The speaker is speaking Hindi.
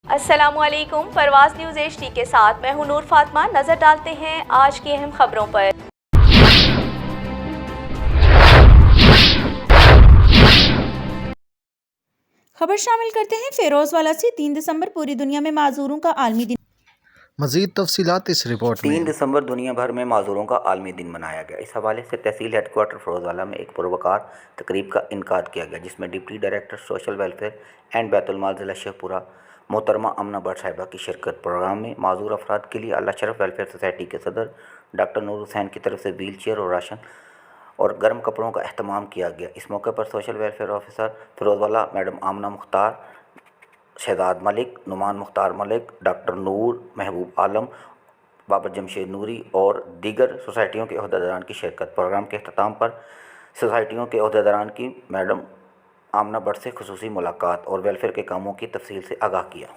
अस्सलामुअलैकुम। परवाज़ न्यूज़ HD के साथ मैं हूं नूर फातिमा। नजर डालते हैं आज की अहम खबरों पर। खबर शामिल करते हैं फिरोजवाला से। 3 दिसंबर पूरी दुनिया में माजूरों का आलमी दिन। मज़ीद तफसीलात इस रिपोर्ट 3 में। दिसंबर दुनिया भर में माजूरों का आलमी दिन मनाया गया। इस हवाले से तहसील हेडक्वार्टर फिरोजवाला में एक पुरवकार तकरीब का इनकाद किया गया, जिसमें deputy director social welfare and बैतुल-माल ज़िला शेखपुरा मोहतरमा आमना भट्ट साहिबा की शिरकत। प्रोग्राम में माजूर अफराद के लिए अल्लाह शरफ वेलफेयर सोसाइटी के सदर डॉक्टर नूर हुसैन की तरफ से व्हील चेयर और राशन और गर्म कपड़ों का अहतमाम किया गया। इस मौके पर social welfare officer Firozwala madam आमना मुख्तार, शहजाद मलिक, नुमान मुख्तार मलिक, डॉक्टर नूर, महबूब आलम, बाबर जमशेद नूरी और दीगर सोसाइटियों के अहदेदारान की शिरकत। प्रोग्राम के अख्ताम पर सोसाइटियों के अहदेदारान की मैडम आमना भट्ट से खुसूसी मुलाकात और वेलफेयर के कामों की तफसील से आगाह किया।